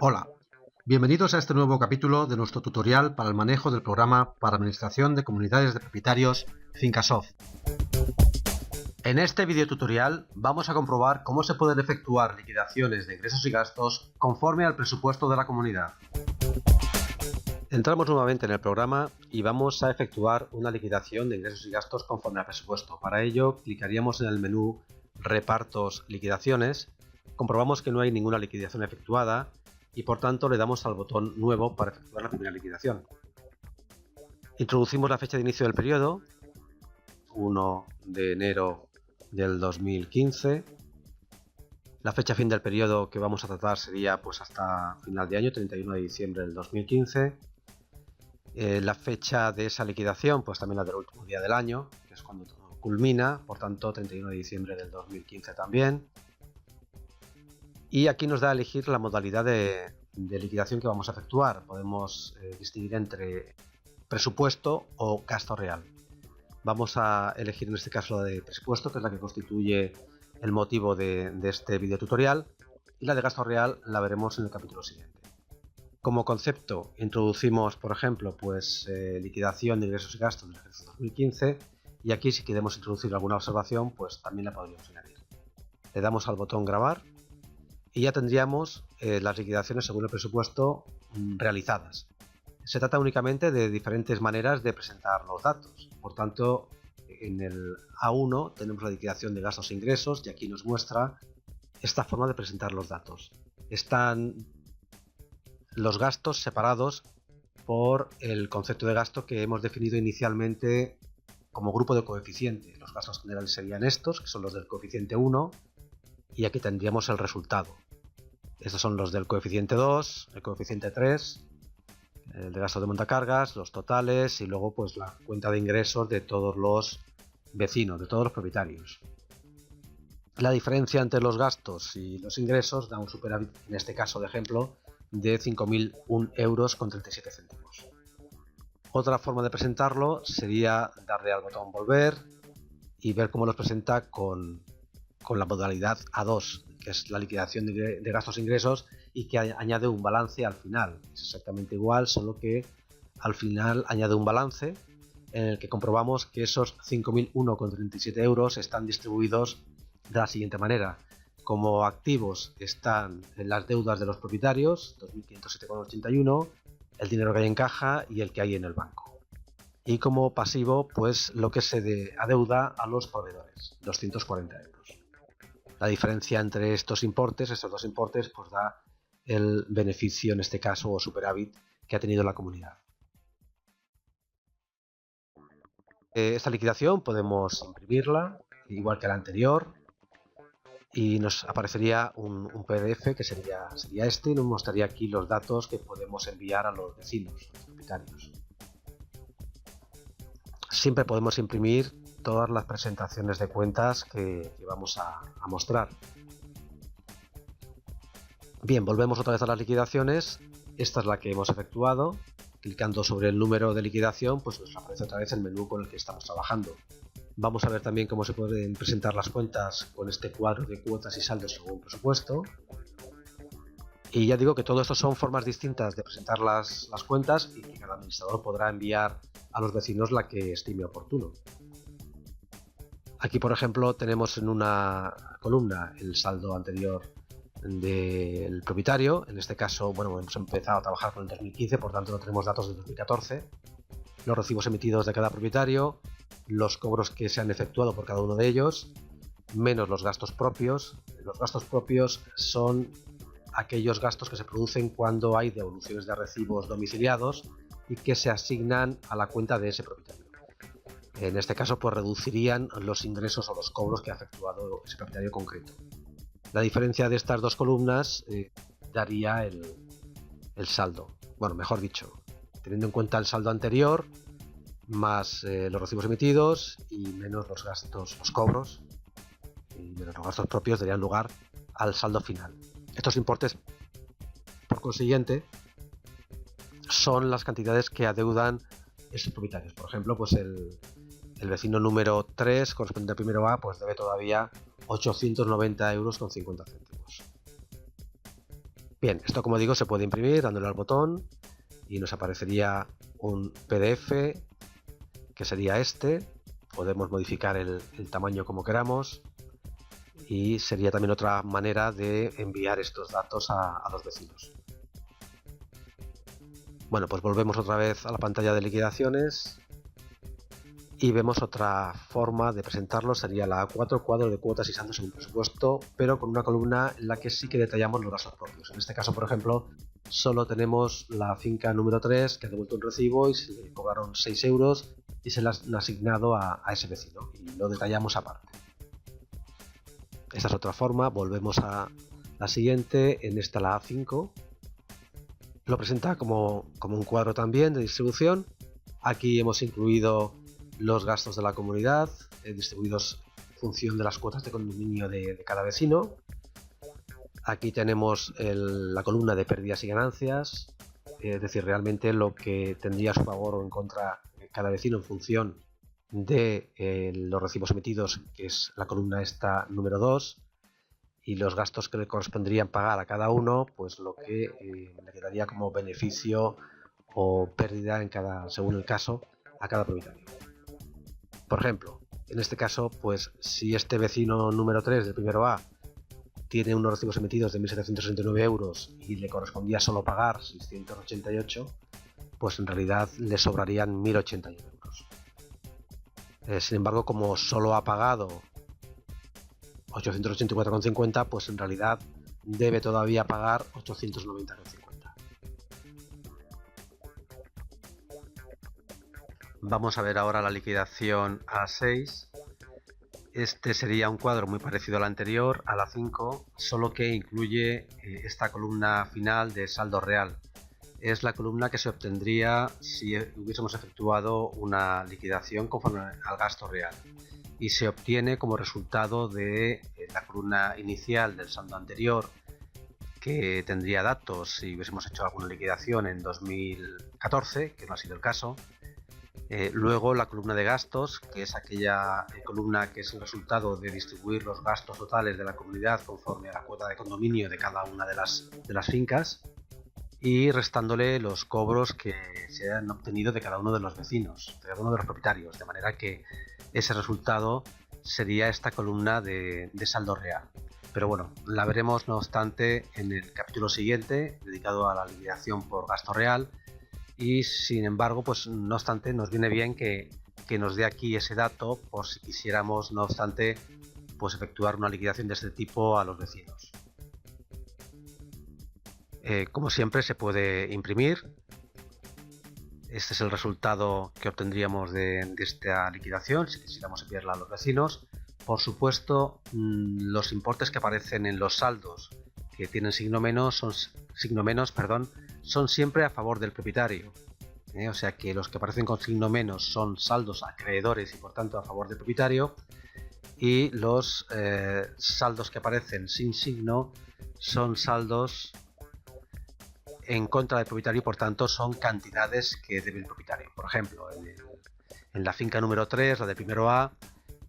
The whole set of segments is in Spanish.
Hola, bienvenidos a este nuevo capítulo de nuestro tutorial para el manejo del programa para administración de comunidades de propietarios Fincasoft. En este video tutorial vamos a comprobar cómo se pueden efectuar liquidaciones de ingresos y gastos conforme al presupuesto de la comunidad. Entramos nuevamente en el programa y vamos a efectuar una liquidación de ingresos y gastos conforme al presupuesto. Para ello clicaríamos en el menú Repartos Liquidaciones, comprobamos que no hay ninguna liquidación efectuada y por tanto le damos al botón Nuevo para efectuar la primera liquidación. Introducimos la fecha de inicio del periodo, 1 de enero del 2015. La fecha fin del periodo que vamos a tratar sería pues hasta final de año, 31 de diciembre del 2015. La fecha de esa liquidación, pues también la del último día del año, que es cuando culmina, por tanto 31 de diciembre del 2015 también. Y aquí nos da a elegir la modalidad de liquidación que vamos a efectuar. Podemos distinguir entre presupuesto o gasto real. Vamos a elegir en este caso la de presupuesto, que es la que constituye el motivo de este video tutorial, y la de gasto real la veremos en el capítulo siguiente. Como concepto introducimos, por ejemplo, pues liquidación de ingresos y gastos del ejercicio 2015, y aquí si queremos introducir alguna observación, pues también la podríamos añadir. Le damos al botón grabar y ya tendríamos las liquidaciones según el presupuesto realizadas. Se trata únicamente de diferentes maneras de presentar los datos. Por tanto, en el A1 tenemos la liquidación de gastos e ingresos y aquí nos muestra esta forma de presentar los datos. Están los gastos separados por el concepto de gasto que hemos definido inicialmente como grupo de coeficiente. Los gastos generales serían estos, que son los del coeficiente 1, y aquí tendríamos el resultado. Estos son los del coeficiente 2, el coeficiente 3, el de gasto de montacargas, los totales y luego pues la cuenta de ingresos de todos los vecinos, de todos los propietarios. La diferencia entre los gastos y los ingresos da un superávit, en este caso de ejemplo, de 5.001 euros con 37 céntimos. Otra forma de presentarlo sería darle al botón volver y ver cómo los presenta con la modalidad A2, que es la liquidación de gastos e ingresos y que añade un balance al final. Es exactamente igual, solo que al final añade un balance en el que comprobamos que esos 5.001,37 euros están distribuidos de la siguiente manera. Como activos están las deudas de los propietarios, 2.507,81, el dinero que hay en caja y el que hay en el banco. Y como pasivo, pues lo que se adeuda a los proveedores, 240 euros. La diferencia entre estos dos importes, pues da el beneficio, en este caso, o superávit que ha tenido la comunidad. Esta liquidación podemos imprimirla, igual que la anterior, y nos aparecería un PDF que sería este, y nos mostraría aquí los datos que podemos enviar a los vecinos, a los propietarios. Siempre podemos imprimir todas las presentaciones de cuentas que vamos a mostrar. Bien, volvemos otra vez a las liquidaciones. Esta es la que hemos efectuado. Clicando sobre el número de liquidación, pues nos aparece otra vez el menú con el que estamos trabajando. Vamos a ver también cómo se pueden presentar las cuentas con este cuadro de cuotas y saldos según presupuesto. Y ya digo que todo esto son formas distintas de presentar las cuentas y que cada administrador podrá enviar a los vecinos la que estime oportuno. Aquí, por ejemplo, tenemos en una columna el saldo anterior del propietario. En este caso, bueno, hemos empezado a trabajar con el 2015, por tanto no tenemos datos de 2014. Los recibos emitidos de cada propietario, los cobros que se han efectuado por cada uno de ellos, menos los gastos propios. Los gastos propios son aquellos gastos que se producen cuando hay devoluciones de recibos domiciliados y que se asignan a la cuenta de ese propietario. En este caso, pues reducirían los ingresos o los cobros que ha efectuado ese propietario concreto. La diferencia de estas dos columnas daría el saldo. Bueno, mejor dicho, teniendo en cuenta el saldo anterior, más los recibos emitidos y menos los gastos, los cobros, y menos los gastos propios darían lugar al saldo final. Estos importes, por consiguiente, son las cantidades que adeudan estos propietarios. Por ejemplo, pues el vecino número 3, correspondiente al primero A, pues debe todavía 890 euros con 50 céntimos. Bien, esto como digo se puede imprimir dándole al botón y nos aparecería un PDF que sería este. Podemos modificar el tamaño como queramos y sería también otra manera de enviar estos datos a los vecinos. Bueno, pues volvemos otra vez a la pantalla de liquidaciones y vemos otra forma de presentarlo. Sería la A4, cuadro de cuotas y saldos según presupuesto, pero con una columna en la que sí que detallamos los gastos propios. En este caso, por ejemplo, solo tenemos la finca número 3 que ha devuelto un recibo y se le cobraron 6 euros y se le han asignado a ese vecino y lo detallamos aparte. Esta es otra forma. Volvemos a la siguiente. En esta, la A5, lo presenta como un cuadro también de distribución. Aquí hemos incluido los gastos de la comunidad, distribuidos en función de las cuotas de condominio de cada vecino. Aquí tenemos la columna de pérdidas y ganancias, es decir, realmente lo que tendría a su favor o en contra cada vecino en función de los recibos emitidos, que es la columna esta número 2, y los gastos que le corresponderían pagar a cada uno, pues lo que le quedaría como beneficio o pérdida según el caso, a cada propietario. Por ejemplo, en este caso, pues si este vecino número 3 del primero A tiene unos recibos emitidos de 1.769 euros y le correspondía solo pagar 688, pues en realidad le sobrarían 1.081 euros. Sin embargo, como solo ha pagado 884,50, pues en realidad debe todavía pagar 890,50. Vamos a ver ahora la liquidación A6. Este sería un cuadro muy parecido al anterior, a la 5, solo que incluye esta columna final de saldo real. Es la columna que se obtendría si hubiésemos efectuado una liquidación conforme al gasto real y se obtiene como resultado de la columna inicial del saldo anterior, que tendría datos si hubiésemos hecho alguna liquidación en 2014, que no ha sido el caso. Luego la columna de gastos, que es aquella columna que es el resultado de distribuir los gastos totales de la comunidad conforme a la cuota de condominio de cada una de las fincas, y restándole los cobros que se han obtenido de cada uno de los vecinos, de cada uno de los propietarios, de manera que ese resultado sería esta columna de saldo real. Pero bueno, la veremos no obstante en el capítulo siguiente, dedicado a la liquidación por gasto real. Y sin embargo, pues no obstante, nos viene bien que nos dé aquí ese dato por si quisiéramos, no obstante, pues efectuar una liquidación de este tipo a los vecinos. Como siempre, se puede imprimir. Este es el resultado que obtendríamos de esta liquidación si quisiéramos enviarla a los vecinos. Por supuesto, los importes que aparecen en los saldos que tienen signo menos son siempre a favor del propietario. O sea que los que aparecen con signo menos son saldos acreedores y por tanto a favor del propietario, y los saldos que aparecen sin signo son saldos en contra del propietario y por tanto son cantidades que debe el propietario. Por ejemplo, en la finca número 3, la del primero A,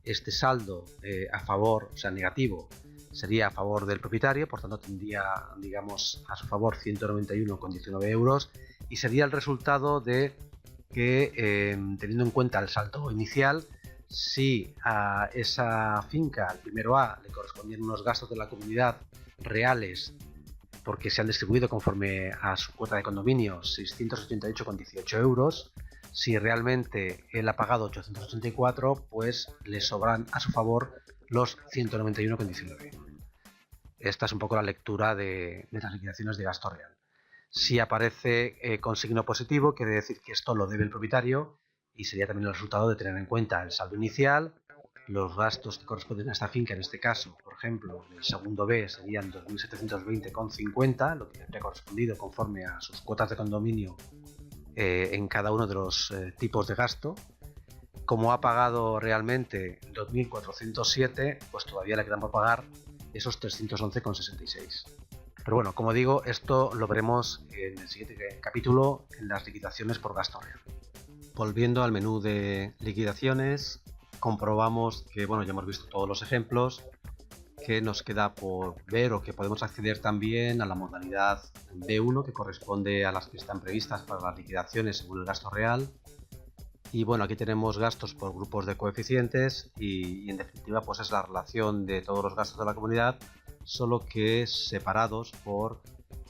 este saldo a favor, o sea negativo, sería a favor del propietario, por tanto tendría, digamos, a su favor 191,19 euros, y sería el resultado de que, teniendo en cuenta el saldo inicial, si a esa finca, al primero A, le correspondían unos gastos de la comunidad reales porque se han distribuido conforme a su cuota de condominio 688,18 euros, si realmente él ha pagado 884, pues le sobran a su favor los 191,19. Esta es un poco la lectura de las liquidaciones de gasto real. Si aparece con signo positivo, quiere decir que esto lo debe el propietario y sería también el resultado de tener en cuenta el saldo inicial, los gastos que corresponden a esta finca, en este caso, por ejemplo, en el segundo B serían 2.720,50, lo que le habría correspondido conforme a sus cuotas de condominio en cada uno de los tipos de gasto. Como ha pagado realmente 2.407, pues todavía le quedan por pagar esos 311,66. Pero bueno, como digo, esto lo veremos en el siguiente capítulo, en las liquidaciones por gasto real. Volviendo al menú de liquidaciones, comprobamos que, bueno, ya hemos visto todos los ejemplos, que nos queda por ver o que podemos acceder también a la modalidad B1, que corresponde a las que están previstas para las liquidaciones según el gasto real. Y bueno, aquí tenemos gastos por grupos de coeficientes y en definitiva pues es la relación de todos los gastos de la comunidad, solo que separados por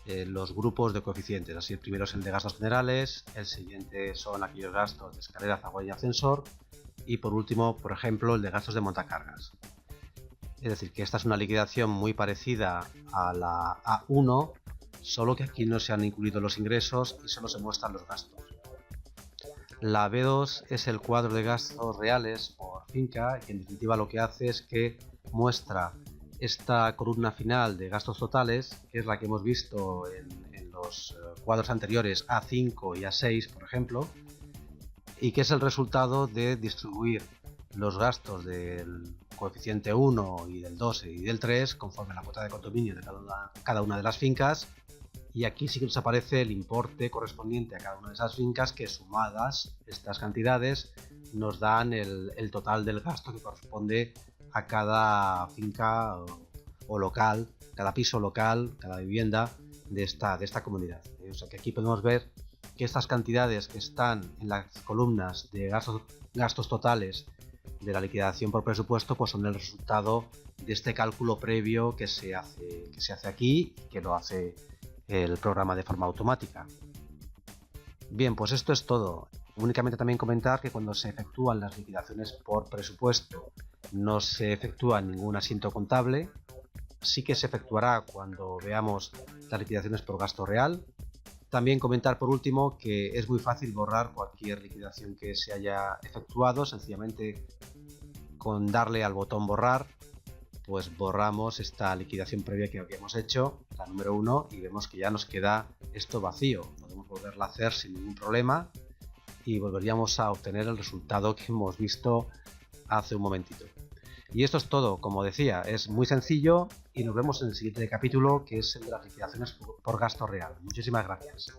los grupos de coeficientes. Así, el primero es el de gastos generales, el siguiente son aquellos gastos de escalera, zaguán y ascensor, y por último, por ejemplo, el de gastos de montacargas. Es decir, que esta es una liquidación muy parecida a la A1, solo que aquí no se han incluido los ingresos y solo se muestran los gastos. La B2 es el cuadro de gastos reales por finca, y en definitiva lo que hace es que muestra esta columna final de gastos totales, que es la que hemos visto en los cuadros anteriores A5 y A6, por ejemplo, y que es el resultado de distribuir los gastos del coeficiente 1 y del 2 y del 3 conforme a la cuota de condominio de cada una de las fincas, y aquí sí que nos aparece el importe correspondiente a cada una de esas fincas, que sumadas estas cantidades nos dan el total del gasto que corresponde a cada finca o local, cada piso local, cada vivienda de esta comunidad. O sea que aquí podemos ver que estas cantidades que están en las columnas de gastos totales de la liquidación por presupuesto pues son el resultado de este cálculo previo que se hace aquí, que lo hace el programa de forma automática. Bien, pues esto es todo. Únicamente también comentar que cuando se efectúan las liquidaciones por presupuesto no se efectúa ningún asiento contable. Sí que se efectuará cuando veamos las liquidaciones por gasto real. También comentar por último que es muy fácil borrar cualquier liquidación que se haya efectuado. Sencillamente con darle al botón borrar pues borramos esta liquidación previa que habíamos hecho, la número 1, y vemos que ya nos queda esto vacío. Podemos volverla a hacer sin ningún problema y volveríamos a obtener el resultado que hemos visto hace un momentito. Y esto es todo. Como decía, es muy sencillo y nos vemos en el siguiente capítulo, que es el de las liquidaciones por gasto real. Muchísimas gracias.